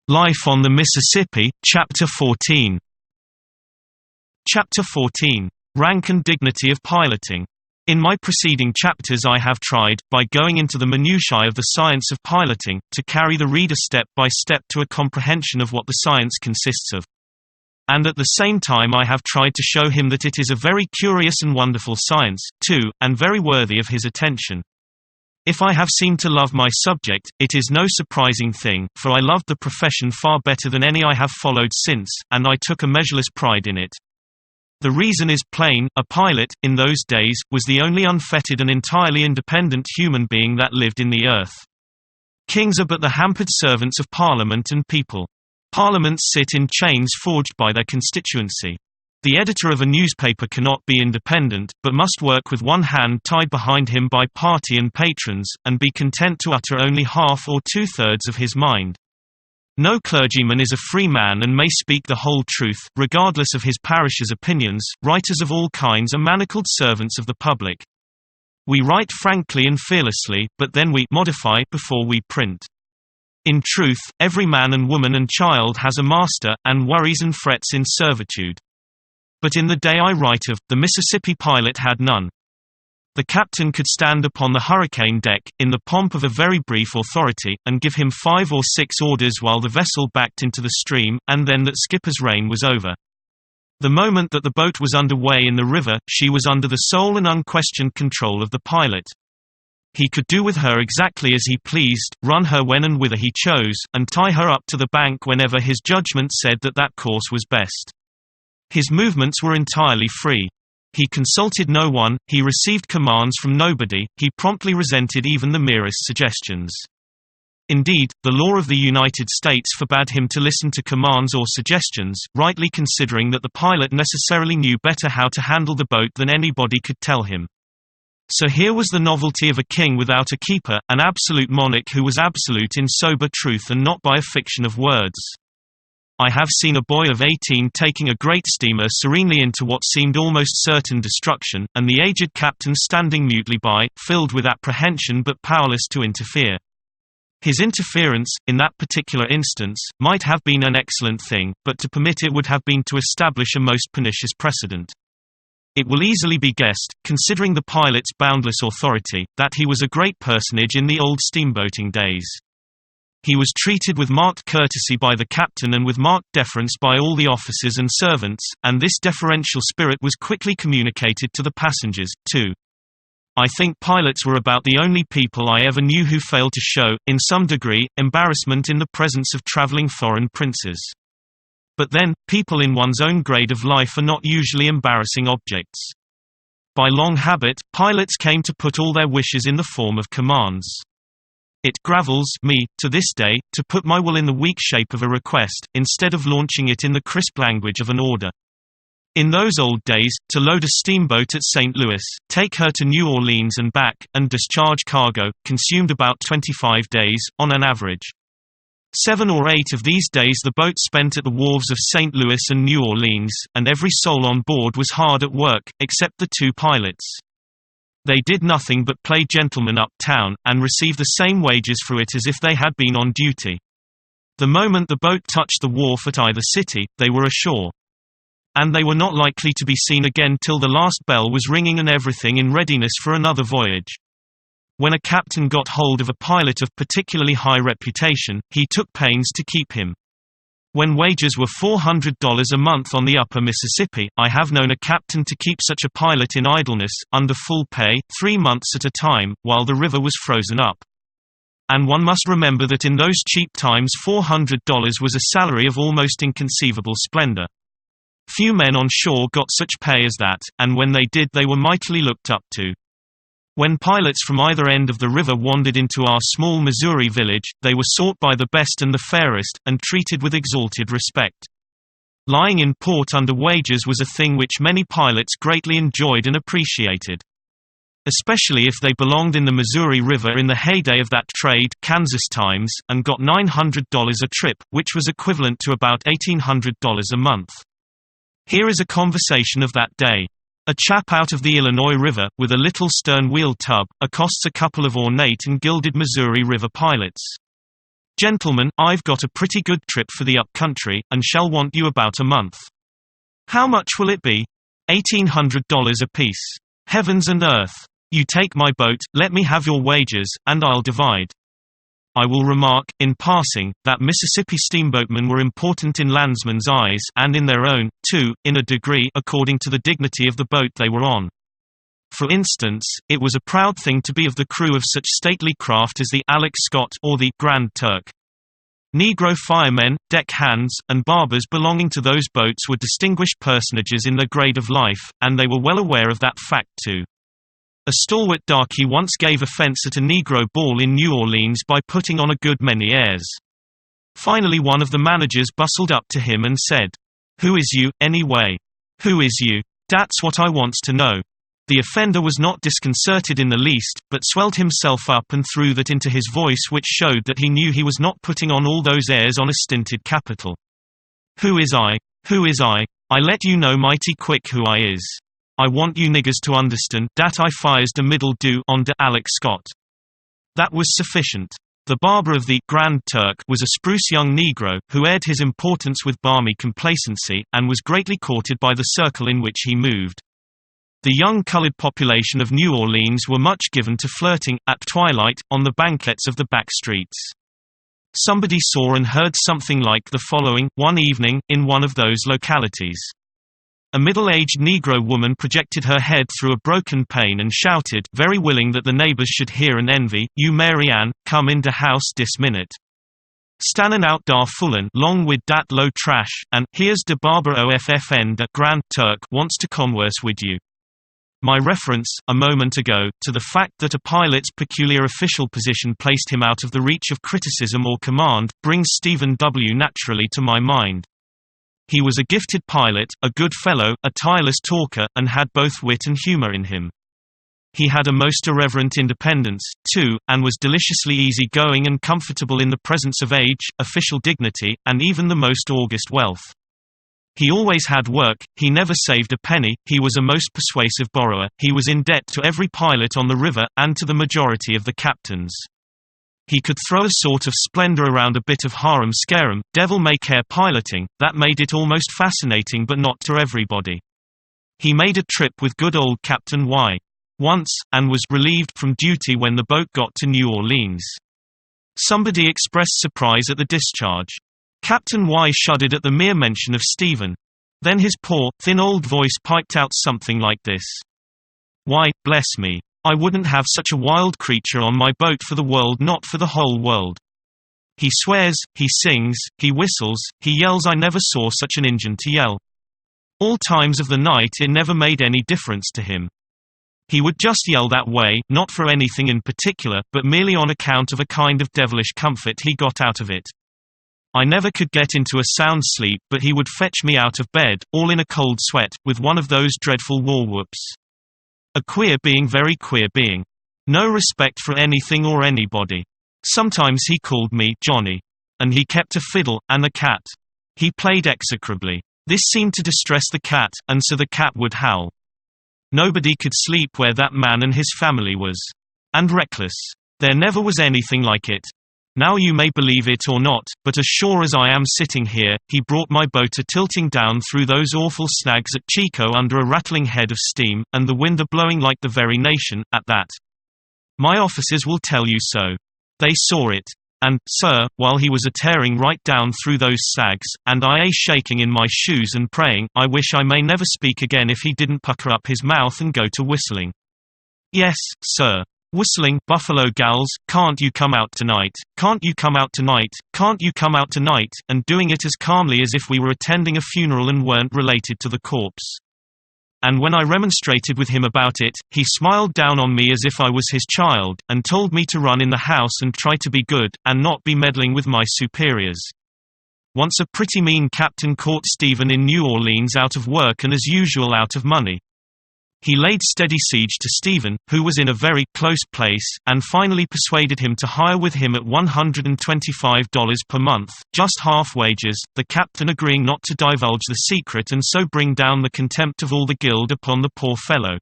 Life on the Mississippi, Chapter 14. Chapter 14. Rank and Dignity of Piloting. In my preceding chapters I have tried, by going into the minutiae of the science of piloting, to carry the reader step by step to a comprehension of what the science consists of. And at the same time I have tried to show him that it is a very curious and wonderful science, too, and very worthy of his attention. If I have seemed to love my subject, it is no surprising thing, for I loved the profession far better than any I have followed since, and I took a measureless pride in it. The reason is plain: a pilot, in those days, was the only unfettered and entirely independent human being that lived in the earth. Kings are but the hampered servants of Parliament and people. Parliaments sit in chains forged by their constituency. The editor of a newspaper cannot be independent, but must work with one hand tied behind him by party and patrons, and be content to utter only half or two-thirds of his mind. No clergyman is a free man and may speak the whole truth, regardless of his parish's opinions. Writers of all kinds are manacled servants of the public. We write frankly and fearlessly, but then we modify before we print. In truth, every man and woman and child has a master, and worries and frets in servitude. But in the day I write of, the Mississippi pilot had none. The captain could stand upon the hurricane deck, in the pomp of a very brief authority, and give him 5 or 6 orders while the vessel backed into the stream, and then that skipper's reign was over. The moment that the boat was under way in the river, she was under the sole and unquestioned control of the pilot. He could do with her exactly as he pleased, run her when and whither he chose, and tie her up to the bank whenever his judgment said that that course was best. His movements were entirely free. He consulted no one, he received commands from nobody, he promptly resented even the merest suggestions. Indeed, the law of the United States forbade him to listen to commands or suggestions, rightly considering that the pilot necessarily knew better how to handle the boat than anybody could tell him. So here was the novelty of a king without a keeper, an absolute monarch who was absolute in sober truth and not by a fiction of words. I have seen a boy of 18 taking a great steamer serenely into what seemed almost certain destruction, and the aged captain standing mutely by, filled with apprehension but powerless to interfere. His interference, in that particular instance, might have been an excellent thing, but to permit it would have been to establish a most pernicious precedent. It will easily be guessed, considering the pilot's boundless authority, that he was a great personage in the old steamboating days. He was treated with marked courtesy by the captain and with marked deference by all the officers and servants, and this deferential spirit was quickly communicated to the passengers, too. I think pilots were about the only people I ever knew who failed to show, in some degree, embarrassment in the presence of traveling foreign princes. But then, people in one's own grade of life are not usually embarrassing objects. By long habit, pilots came to put all their wishes in the form of commands. It gravels me, to this day, to put my will in the weak shape of a request, instead of launching it in the crisp language of an order. In those old days, to load a steamboat at St. Louis, take her to New Orleans and back, and discharge cargo, consumed about 25 days, on an average. 7 or 8 of these days the boat spent at the wharves of St. Louis and New Orleans, and every soul on board was hard at work, except the 2 pilots. They did nothing but play gentlemen uptown, and received the same wages for it as if they had been on duty. The moment the boat touched the wharf at either city, they were ashore. And they were not likely to be seen again till the last bell was ringing and everything in readiness for another voyage. When a captain got hold of a pilot of particularly high reputation, he took pains to keep him. When wages were $400 a month on the upper Mississippi, I have known a captain to keep such a pilot in idleness, under full pay, 3 months at a time, while the river was frozen up. And one must remember that in those cheap times $400 was a salary of almost inconceivable splendor. Few men on shore got such pay as that, and when they did they were mightily looked up to. When pilots from either end of the river wandered into our small Missouri village, they were sought by the best and the fairest, and treated with exalted respect. Lying in port under wages was a thing which many pilots greatly enjoyed and appreciated. Especially if they belonged in the Missouri River in the heyday of that trade, Kansas times, and got $900 a trip, which was equivalent to about $1,800 a month. Here is a conversation of that day. A chap out of the Illinois River, with a little stern wheel tub, accosts a couple of ornate and gilded Missouri River pilots. Gentlemen, I've got a pretty good trip for the up-country, and shall want you about a month. How much will it be? $1,800 apiece. Heavens and earth. You take my boat, let me have your wages, and I'll divide. I will remark, in passing, that Mississippi steamboatmen were important in landsmen's eyes, and in their own, too, in a degree, according to the dignity of the boat they were on. For instance, it was a proud thing to be of the crew of such stately craft as the Alex Scott or the Grand Turk. Negro firemen, deck hands, and barbers belonging to those boats were distinguished personages in their grade of life, and they were well aware of that fact too. A stalwart darky once gave offense at a Negro ball in New Orleans by putting on a good many airs. Finally one of the managers bustled up to him and said, "Who is you, anyway? Who is you? Dat's what I wants to know." The offender was not disconcerted in the least, but swelled himself up and threw that into his voice which showed that he knew he was not putting on all those airs on a stinted capital. "Who is I? Who is I? I let you know mighty quick who I is. I want you niggers to understand dat I fires de middle do on de Alex Scott." That was sufficient. The barber of the Grand Turk was a spruce young Negro, who aired his importance with balmy complacency, and was greatly courted by the circle in which he moved. The young colored population of New Orleans were much given to flirting, at twilight, on the banquettes of the back streets. Somebody saw and heard something like the following, one evening, in one of those localities. A middle-aged Negro woman projected her head through a broken pane and shouted, very willing that the neighbors should hear and envy, "You Mary Ann, come in de house dis minute. Stannin' out dar fullin' long wid dat low trash, and here's de barber OFFN de Grand Turk wants to converse wid you." My reference, a moment ago, to the fact that a pilot's peculiar official position placed him out of the reach of criticism or command, brings Stephen W. naturally to my mind. He was a gifted pilot, a good fellow, a tireless talker, and had both wit and humor in him. He had a most irreverent independence, too, and was deliciously easy-going and comfortable in the presence of age, official dignity, and even the most august wealth. He always had work, he never saved a penny, he was a most persuasive borrower, he was in debt to every pilot on the river, and to the majority of the captains. He could throw a sort of splendor around a bit of harum-scarum, devil-may-care piloting, that made it almost fascinating but not to everybody. He made a trip with good old Captain Y. once, and was relieved from duty when the boat got to New Orleans. Somebody expressed surprise at the discharge. Captain Y shuddered at the mere mention of Stephen. Then his poor, thin old voice piped out something like this. "Why, bless me. I wouldn't have such a wild creature on my boat for the world, not for the whole world. He swears, he sings, he whistles, he yells. I never saw such an Injun to yell. All times of the night it never made any difference to him. He would just yell that way, not for anything in particular, but merely on account of a kind of devilish comfort he got out of it. I never could get into a sound sleep, but he would fetch me out of bed, all in a cold sweat, with one of those dreadful war whoops. A queer being, very queer being. No respect for anything or anybody. Sometimes he called me Johnny. And he kept a fiddle, and a cat. He played execrably. This seemed to distress the cat, and so the cat would howl. Nobody could sleep where that man and his family was. And reckless. There never was anything like it. Now you may believe it or not, but as sure as I am sitting here, he brought my boat tilting down through those awful snags at Chico under a rattling head of steam, and the wind blowing like the very nation, at that. My officers will tell you so. They saw it. And, sir, while he was tearing right down through those snags, and I shaking in my shoes and praying, I wish I may never speak again if he didn't pucker up his mouth and go to whistling. Yes, sir. Whistling, "Buffalo Gals, can't you come out tonight, can't you come out tonight, can't you come out tonight," and doing it as calmly as if we were attending a funeral and weren't related to the corpse. And when I remonstrated with him about it, he smiled down on me as if I was his child, and told me to run in the house and try to be good, and not be meddling with my superiors. Once a pretty mean captain caught Stephen in New Orleans out of work and as usual out of money. He laid steady siege to Stephen, who was in a very close place, and finally persuaded him to hire with him at $125 per month, just half wages, the captain agreeing not to divulge the secret and so bring down the contempt of all the guild upon the poor fellow.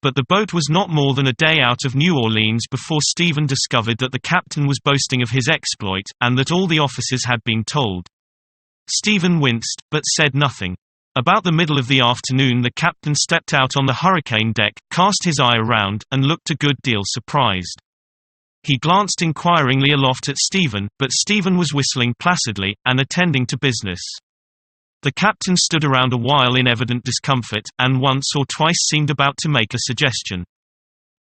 But the boat was not more than a day out of New Orleans before Stephen discovered that the captain was boasting of his exploit, and that all the officers had been told. Stephen winced, but said nothing. About the middle of the afternoon the captain stepped out on the hurricane deck, cast his eye around, and looked a good deal surprised. He glanced inquiringly aloft at Stephen, but Stephen was whistling placidly, and attending to business. The captain stood around a while in evident discomfort, and once or twice seemed about to make a suggestion.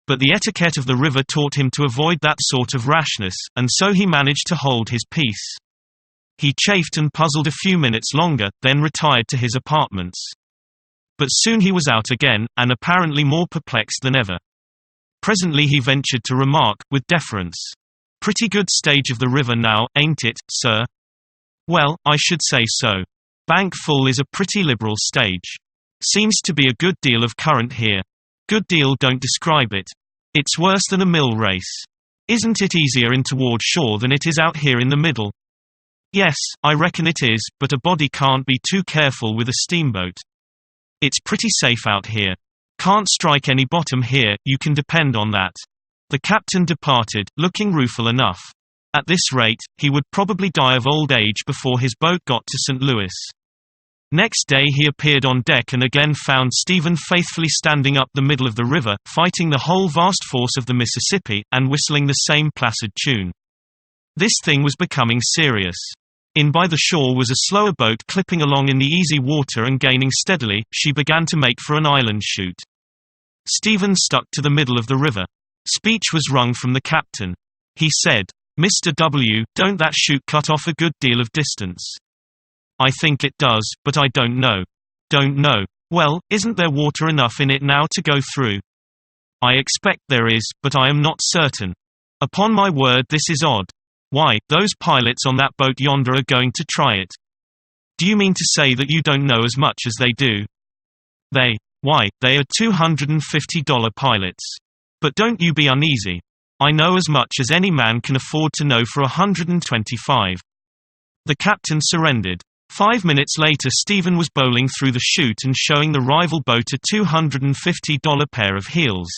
But the etiquette of the river taught him to avoid that sort of rashness, and so he managed to hold his peace. He chafed and puzzled a few minutes longer, then retired to his apartments. But soon he was out again, and apparently more perplexed than ever. Presently he ventured to remark, with deference, "Pretty good stage of the river now, ain't it, sir?" "Well, I should say so. Bank full is a pretty liberal stage. Seems to be a good deal of current here. Good deal don't describe it. It's worse than a mill race. Isn't it easier in toward shore than it is out here in the middle?" "Yes, I reckon it is, but a body can't be too careful with a steamboat. It's pretty safe out here. Can't strike any bottom here, you can depend on that." The captain departed, looking rueful enough. At this rate, he would probably die of old age before his boat got to St. Louis. Next day he appeared on deck and again found Stephen faithfully standing up the middle of the river, fighting the whole vast force of the Mississippi, and whistling the same placid tune. This thing was becoming serious. In by the shore was a slower boat clipping along in the easy water and gaining steadily. She began to make for an island shoot. Stephen stuck to the middle of the river. Speech was wrung from the captain. He said, "Mr. W., don't that shoot cut off a good deal of distance?" "I think it does, but I don't know." "Don't know? Well, isn't there water enough in it now to go through?" "I expect there is, but I am not certain. Upon my word, this is odd. Why, those pilots on that boat yonder are going to try it." "Do you mean to say that you don't know as much as they do?" Why, they are $250 pilots. But don't you be uneasy. I know as much as any man can afford to know for $125. The captain surrendered. 5 minutes later Stephen was bowling through the chute and showing the rival boat a $250 pair of heels.